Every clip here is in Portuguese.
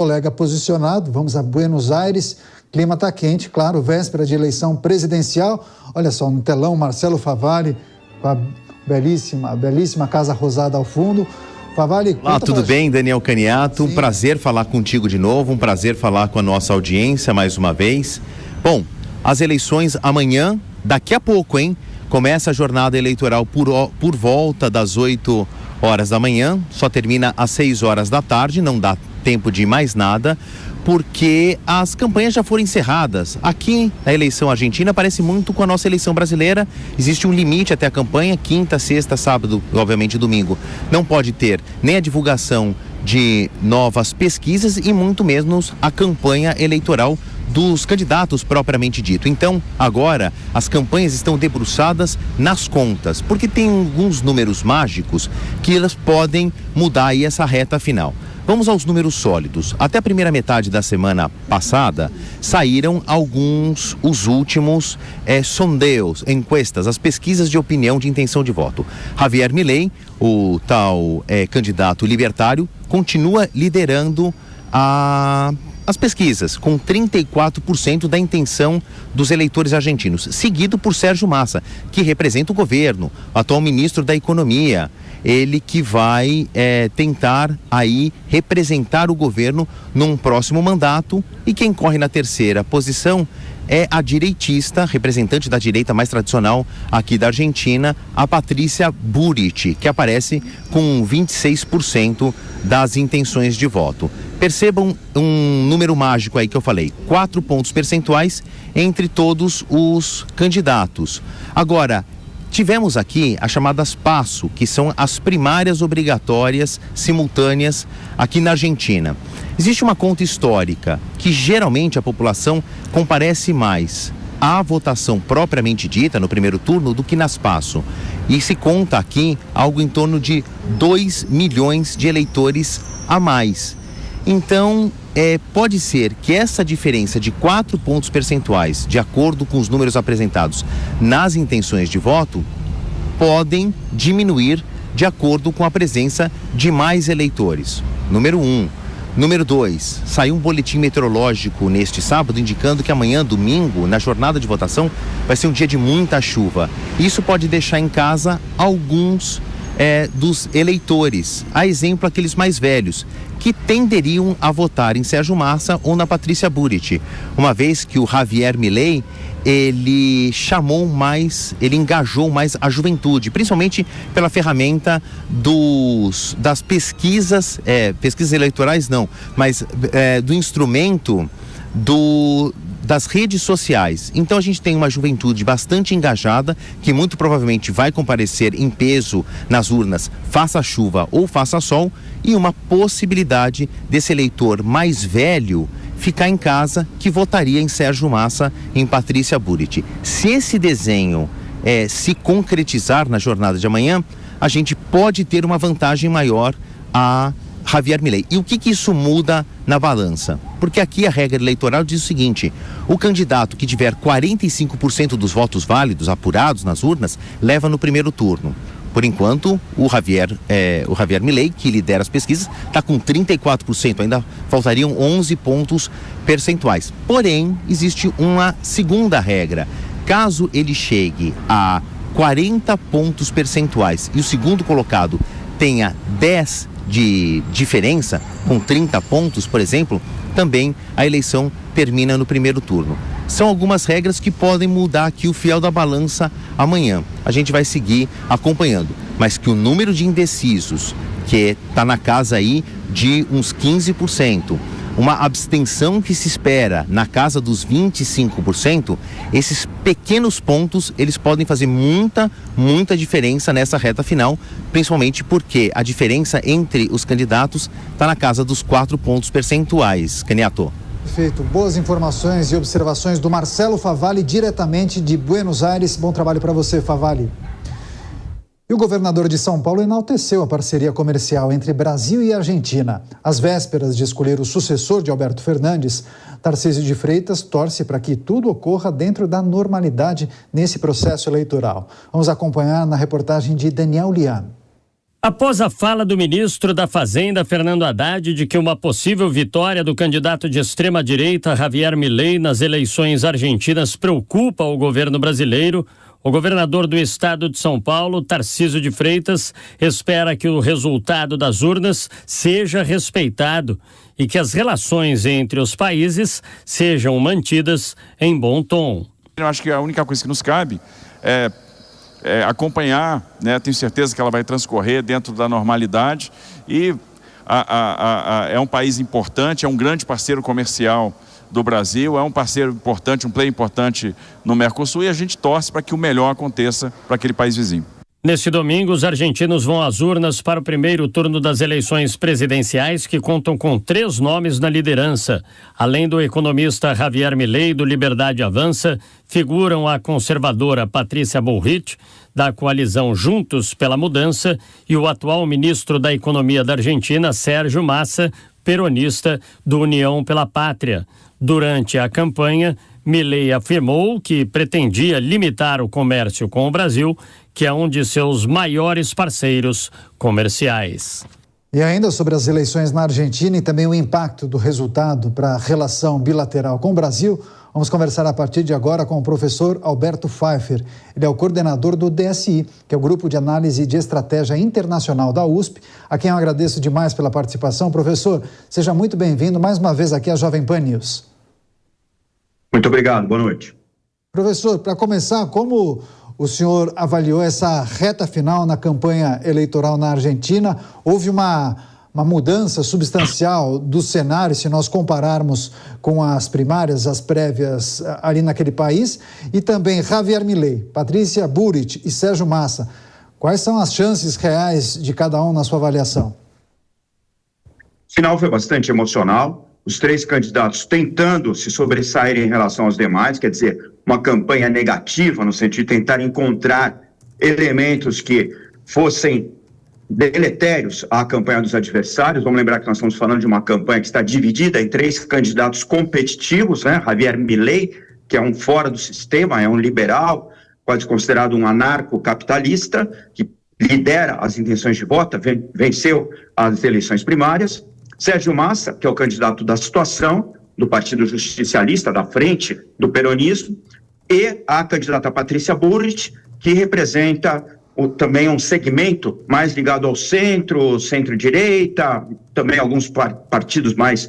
Colega posicionado, vamos a Buenos Aires, clima está quente, claro, véspera de eleição presidencial. Olha só, no telão, Marcelo Favalli, com a belíssima Casa Rosada ao fundo. Favalli, olá, tudo bem, Daniel Caniato? Sim. Um prazer falar contigo de novo, um prazer falar com a nossa audiência mais uma vez. Bom, as eleições amanhã, daqui a pouco, hein? Começa a jornada eleitoral por volta das 8 horas da manhã, só termina às 6 horas da tarde, não dá tempo de mais nada, porque as campanhas já foram encerradas. Aqui, a eleição argentina parece muito com a nossa eleição brasileira. Existe um limite até a campanha, quinta, sexta, sábado, obviamente domingo. Não pode ter nem a divulgação de novas pesquisas e muito menos a campanha eleitoral dos candidatos propriamente dito. Então, agora, as campanhas estão debruçadas nas contas, porque tem alguns números mágicos que elas podem mudar aí essa reta final. Vamos aos números sólidos. Até a primeira metade da semana passada, saíram os últimos sondeios, encuestas, as pesquisas de opinião de intenção de voto. Javier Milei, o tal candidato libertário, continua liderando as pesquisas, com 34% da intenção dos eleitores argentinos, seguido por Sérgio Massa, que representa o governo, atual ministro da Economia. Ele que vai tentar aí representar o governo num próximo mandato, e quem corre na terceira posição é a direitista, representante da direita mais tradicional aqui da Argentina, a Patrícia Bullrich, que aparece com 26% das intenções de voto. Percebam um número mágico aí que eu falei, 4 pontos percentuais entre todos os candidatos. Agora, tivemos aqui as chamadas PASSO, que são as primárias obrigatórias simultâneas aqui na Argentina. Existe uma conta histórica que geralmente a população comparece mais à votação propriamente dita no primeiro turno do que nas PASSO. E se conta aqui algo em torno de 2 milhões de eleitores a mais. Então, pode ser que essa diferença de 4 pontos percentuais, de acordo com os números apresentados nas intenções de voto, podem diminuir de acordo com a presença de mais eleitores. Número 1. Número 2, saiu um boletim meteorológico neste sábado indicando que amanhã, domingo, na jornada de votação, vai ser um dia de muita chuva. Isso pode deixar em casa alguns dos eleitores, a exemplo aqueles mais velhos, que tenderiam a votar em Sérgio Massa ou na Patrícia Bullrich, uma vez que o Javier Milei, ele engajou mais a juventude, principalmente pela ferramenta das pesquisas, pesquisas eleitorais não, mas do instrumento das redes sociais. Então a gente tem uma juventude bastante engajada, que muito provavelmente vai comparecer em peso nas urnas, faça chuva ou faça sol, e uma possibilidade desse eleitor mais velho ficar em casa, que votaria em Sérgio Massa, em Patrícia Bullrich. Se esse desenho se concretizar na jornada de amanhã, a gente pode ter uma vantagem maior a Javier Milei. E o que isso muda na balança? Porque aqui a regra eleitoral diz o seguinte: o candidato que tiver 45% dos votos válidos apurados nas urnas leva no primeiro turno. Por enquanto, o Javier Milei, que lidera as pesquisas, está com 34%, ainda faltariam 11 pontos percentuais. Porém, existe uma segunda regra. Caso ele chegue a 40 pontos percentuais e o segundo colocado tenha 10 de diferença, com 30 pontos, por exemplo, também a eleição termina no primeiro turno. São algumas regras que podem mudar aqui o fiel da balança amanhã. A gente vai seguir acompanhando, mas que o número de indecisos, que está na casa aí de uns 15%, uma abstenção que se espera na casa dos 25%, esses pequenos pontos, eles podem fazer muita diferença nessa reta final, principalmente porque a diferença entre os candidatos está na casa dos 4 pontos percentuais. Caniato. Perfeito. Boas informações e observações do Marcelo Favalli, diretamente de Buenos Aires. Bom trabalho para você, Favalli. E o governador de São Paulo enalteceu a parceria comercial entre Brasil e Argentina. Às vésperas de escolher o sucessor de Alberto Fernandes, Tarcísio de Freitas torce para que tudo ocorra dentro da normalidade nesse processo eleitoral. Vamos acompanhar na reportagem de Daniel Lian. Após a fala do ministro da Fazenda, Fernando Haddad, de que uma possível vitória do candidato de extrema-direita, Javier Milei, nas eleições argentinas preocupa o governo brasileiro, o governador do estado de São Paulo, Tarcísio de Freitas, espera que o resultado das urnas seja respeitado e que as relações entre os países sejam mantidas em bom tom. Eu acho que a única coisa que nos cabe é acompanhar, né? Tenho certeza que ela vai transcorrer dentro da normalidade e é um país importante, é um grande parceiro comercial do Brasil, é um parceiro importante, um player importante no Mercosul, e a gente torce para que o melhor aconteça para aquele país vizinho. Neste domingo, os argentinos vão às urnas para o primeiro turno das eleições presidenciais, que contam com 3 nomes na liderança. Além do economista Javier Milei, do Liberdade Avança, figuram a conservadora Patrícia Bullrich, da coalizão Juntos pela Mudança, e o atual ministro da Economia da Argentina, Sérgio Massa, peronista do União pela Pátria. Durante a campanha, Milei afirmou que pretendia limitar o comércio com o Brasil, que é um de seus maiores parceiros comerciais. E ainda sobre as eleições na Argentina e também o impacto do resultado para a relação bilateral com o Brasil, vamos conversar a partir de agora com o professor Alberto Pfeiffer. Ele é o coordenador do DSI, que é o Grupo de Análise de Estratégia Internacional da USP, a quem eu agradeço demais pela participação. Professor, seja muito bem-vindo mais uma vez aqui à Jovem Pan News. Muito obrigado, boa noite. Professor, para começar, como o senhor avaliou essa reta final na campanha eleitoral na Argentina? Houve uma mudança substancial do cenário, se nós compararmos com as primárias, as prévias ali naquele país, e também Javier Milei, Patrícia Bullrich e Sérgio Massa. Quais são as chances reais de cada um na sua avaliação? O final foi bastante emocional. Os 3 candidatos tentando se sobressair em relação aos demais, quer dizer, uma campanha negativa, no sentido de tentar encontrar elementos que fossem deletérios à campanha dos adversários. Vamos lembrar que nós estamos falando de uma campanha que está dividida em 3 candidatos competitivos, né? Javier Milei, que é um fora do sistema, é um liberal, quase considerado um anarcocapitalista, que lidera as intenções de voto, venceu as eleições primárias. Sérgio Massa, que é o candidato da situação, do Partido Justicialista, da frente do peronismo, e a candidata Patrícia Bullrich, que representa também um segmento mais ligado ao centro-direita, também alguns partidos mais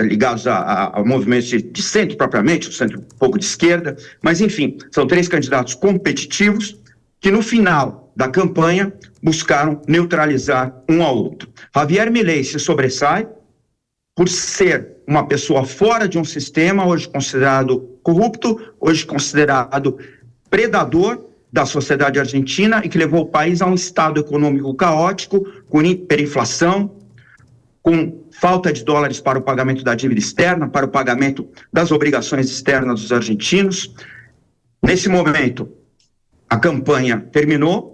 ligados a movimentos de centro propriamente, o centro um pouco de esquerda, mas enfim, são 3 candidatos competitivos que no final da campanha buscaram neutralizar um ao outro. Javier Milei se sobressai por ser uma pessoa fora de um sistema, hoje considerado corrupto, hoje considerado predador da sociedade argentina e que levou o país a um estado econômico caótico, com hiperinflação, com falta de dólares para o pagamento da dívida externa, para o pagamento das obrigações externas dos argentinos. Nesse momento, a campanha terminou.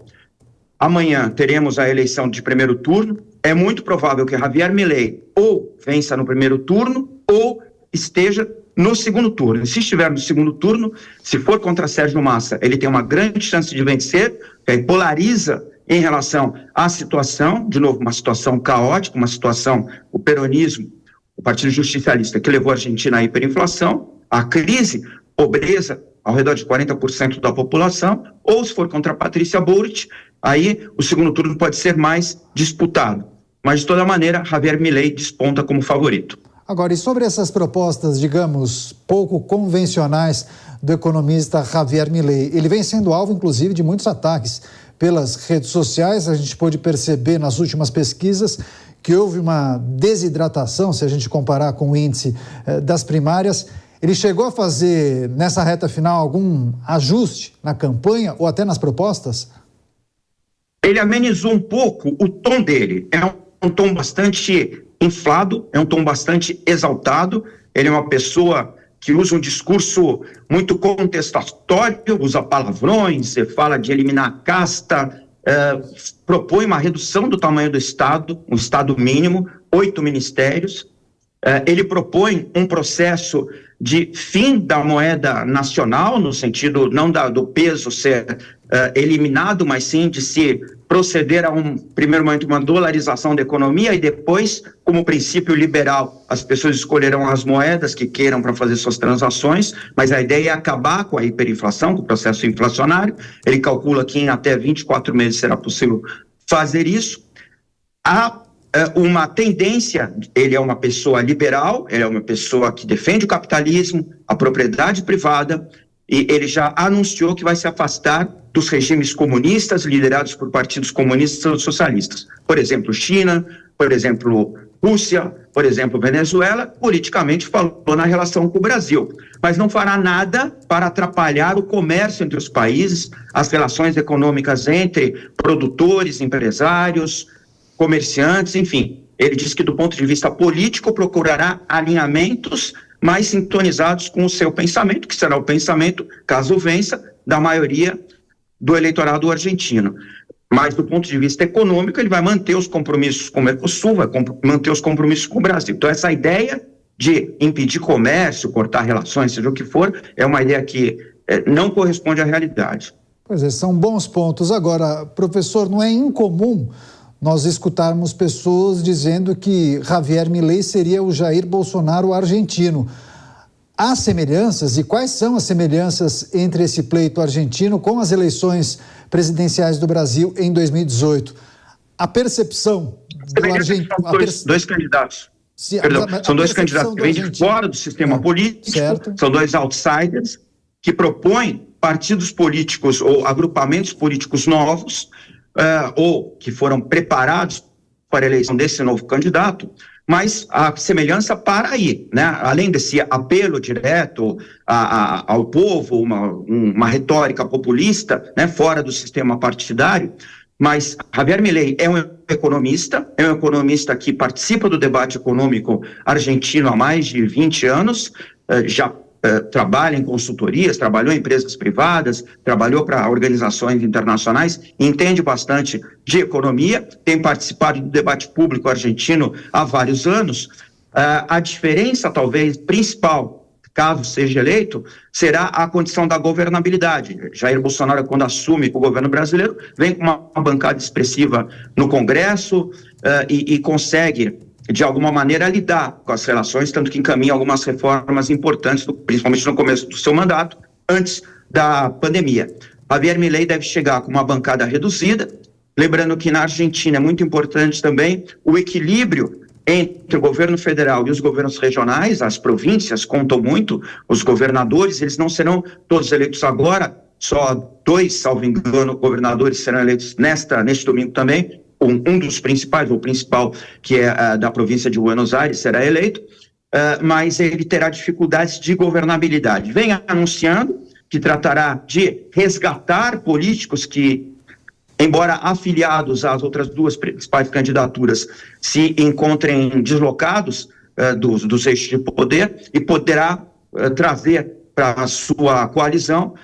Amanhã teremos a eleição de primeiro turno. É muito provável que Javier Milei ou vença no primeiro turno ou esteja no segundo turno. Se estiver no segundo turno, se for contra Sérgio Massa, ele tem uma grande chance de vencer, que aí polariza em relação à situação, de novo, uma situação caótica, uma situação, o peronismo, o Partido Justicialista, que levou a Argentina à hiperinflação, à crise, pobreza, ao redor de 40% da população, ou se for contra a Patrícia Bullrich, aí o segundo turno pode ser mais disputado. Mas, de toda maneira, Javier Milei desponta como favorito. Agora, e sobre essas propostas, digamos, pouco convencionais do economista Javier Milei? Ele vem sendo alvo, inclusive, de muitos ataques pelas redes sociais. A gente pôde perceber nas últimas pesquisas que houve uma desidratação, se a gente comparar com o índice das primárias. Ele chegou a fazer, nessa reta final, algum ajuste na campanha ou até nas propostas? Ele amenizou um pouco o tom dele. É um tom bastante inflado, é um tom bastante exaltado. Ele é uma pessoa que usa um discurso muito contestatório, usa palavrões, fala de eliminar a casta, propõe uma redução do tamanho do Estado, um Estado mínimo, 8 ministérios. Ele propõe um processo de fim da moeda nacional, no sentido não do peso ser eliminado, mas sim de se proceder a primeiro momento, uma dolarização da economia, e depois, como princípio liberal, as pessoas escolherão as moedas que queiram para fazer suas transações, mas a ideia é acabar com a hiperinflação, com o processo inflacionário. Ele calcula que em até 24 meses será possível fazer isso. Há uma tendência, ele é uma pessoa liberal, ele é uma pessoa que defende o capitalismo, a propriedade privada, e ele já anunciou que vai se afastar dos regimes comunistas liderados por partidos comunistas ou socialistas. Por exemplo, China, por exemplo, Rússia, por exemplo, Venezuela, politicamente falou na relação com o Brasil, mas não fará nada para atrapalhar o comércio entre os países, as relações econômicas entre produtores, empresários, comerciantes, enfim. Ele diz que, do ponto de vista político, procurará alinhamentos mais sintonizados com o seu pensamento, que será o pensamento, caso vença, da maioria do eleitorado argentino. Mas, do ponto de vista econômico, ele vai manter os compromissos com o Mercosul, vai manter os compromissos com o Brasil. Então, essa ideia de impedir comércio, cortar relações, seja o que for, é uma ideia que não corresponde à realidade. Pois é, são bons pontos. Agora, professor, não é incomum nós escutarmos pessoas dizendo que Javier Milei seria o Jair Bolsonaro argentino. Há semelhanças, e quais são as semelhanças entre esse pleito argentino com as eleições presidenciais do Brasil em 2018? A percepção do argentino... Dois candidatos. São dois candidatos que vêm de fora do sistema político, certo. São dois outsiders que propõem partidos políticos ou agrupamentos políticos novos, ou que foram preparados para a eleição desse novo candidato, mas a semelhança para aí, né? Além desse apelo direto ao povo, uma retórica populista, né, fora do sistema partidário, mas Javier Milei é um economista que participa do debate econômico argentino há mais de 20 anos, já trabalha em consultorias, trabalhou em empresas privadas, trabalhou para organizações internacionais, entende bastante de economia, tem participado do debate público argentino há vários anos. A diferença, talvez, principal, caso seja eleito, será a condição da governabilidade. Jair Bolsonaro, quando assume o governo brasileiro, vem com uma bancada expressiva no Congresso e consegue, de alguma maneira, lidar com as relações, tanto que encaminha algumas reformas importantes, principalmente no começo do seu mandato, antes da pandemia. Javier Milei deve chegar com uma bancada reduzida, lembrando que na Argentina é muito importante também o equilíbrio entre o governo federal e os governos regionais. As províncias contam muito, os governadores, eles não serão todos eleitos agora, só 2, salvo engano, governadores serão eleitos neste domingo também. Um dos principais, ou o principal, que é da província de Buenos Aires, será eleito, mas ele terá dificuldades de governabilidade. Vem anunciando que tratará de resgatar políticos que, embora afiliados às outras 2 principais candidaturas, se encontrem deslocados dos eixos de poder, e poderá trazer para a sua coalizão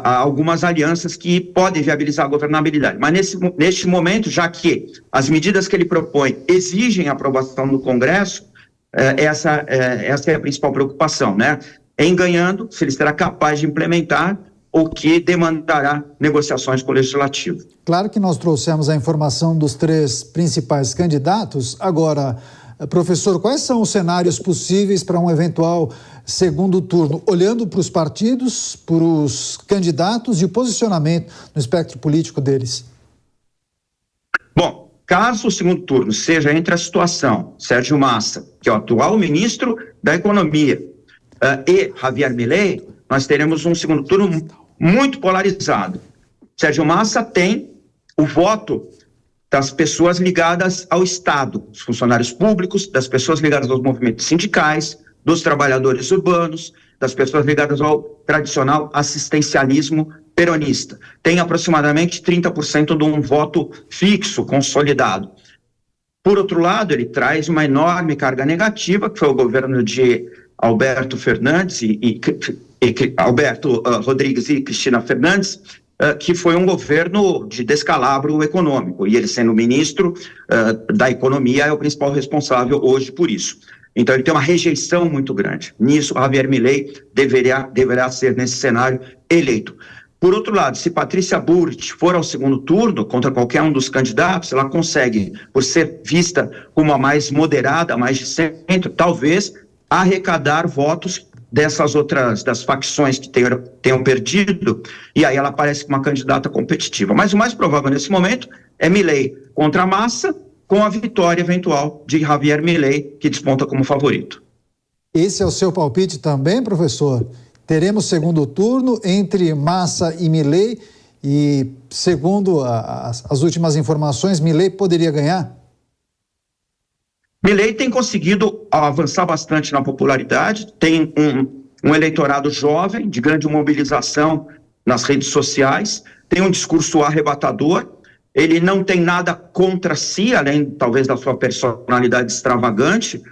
algumas alianças que podem viabilizar a governabilidade. Mas neste momento, já que as medidas que ele propõe exigem a aprovação do Congresso, essa é a principal preocupação, né? Em ganhando, se ele será capaz de implementar o que demandará negociações com o Legislativo. Claro que nós trouxemos a informação dos 3 principais candidatos. Agora, professor, quais são os cenários possíveis para um eventual segundo turno, olhando para os partidos, para os candidatos e o posicionamento no espectro político deles? Bom, caso o segundo turno seja entre a situação Sérgio Massa, que é o atual ministro da Economia, e Javier Milei, nós teremos um segundo turno muito polarizado. Sérgio Massa tem o voto das pessoas ligadas ao Estado, dos funcionários públicos, das pessoas ligadas aos movimentos sindicais, dos trabalhadores urbanos, das pessoas ligadas ao tradicional assistencialismo peronista. Tem aproximadamente 30% de um voto fixo, consolidado. Por outro lado, ele traz uma enorme carga negativa, que foi o governo de Alberto Fernandes Alberto Rodrigues e Cristina Fernandes, que foi um governo de descalabro econômico, e ele, sendo ministro da Economia, é o principal responsável hoje por isso. Então, ele tem uma rejeição muito grande. Nisso, Javier Milei deverá ser, nesse cenário, eleito. Por outro lado, se Patrícia Bullrich for ao segundo turno contra qualquer um dos candidatos, ela consegue, por ser vista como a mais moderada, a mais de centro, talvez arrecadar votos das facções que tenham perdido, e aí ela aparece como uma candidata competitiva. Mas o mais provável nesse momento é Milei contra Massa, com a vitória eventual de Javier Milei, que desponta como favorito. Esse é o seu palpite também, professor? Teremos segundo turno entre Massa e Milei e, segundo as últimas informações, Milei poderia ganhar? Milei tem conseguido avançar bastante na popularidade, tem um eleitorado jovem, de grande mobilização nas redes sociais, tem um discurso arrebatador, ele não tem nada contra si, além talvez da sua personalidade extravagante,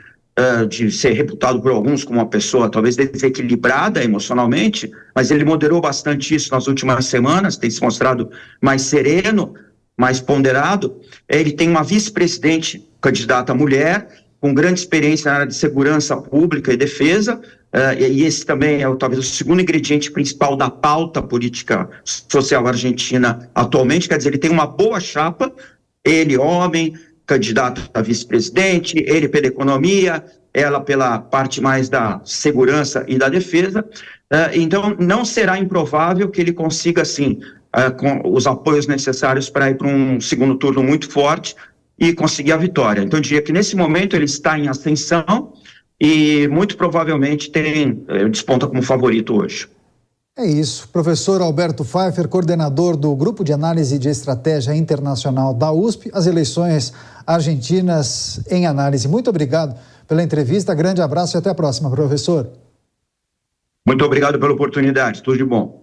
de ser reputado por alguns como uma pessoa talvez desequilibrada emocionalmente, mas ele moderou bastante isso nas últimas semanas, tem se mostrado mais sereno, mais ponderado. Ele tem uma vice-presidente candidata mulher, com grande experiência na área de segurança pública e defesa, e esse também é talvez o segundo ingrediente principal da pauta política social argentina atualmente, quer dizer, ele tem uma boa chapa, ele homem, candidato a vice-presidente, ele pela economia, ela pela parte mais da segurança e da defesa, então não será improvável que ele consiga, assim, com os apoios necessários para ir para um segundo turno muito forte e conseguir a vitória. Então eu diria que nesse momento ele está em ascensão e muito provavelmente desponta como favorito hoje. É isso. Professor Alberto Pfeiffer, coordenador do Grupo de Análise de Estratégia Internacional da USP, as eleições argentinas em análise. Muito obrigado pela entrevista, grande abraço e até a próxima, professor. Muito obrigado pela oportunidade, tudo de bom.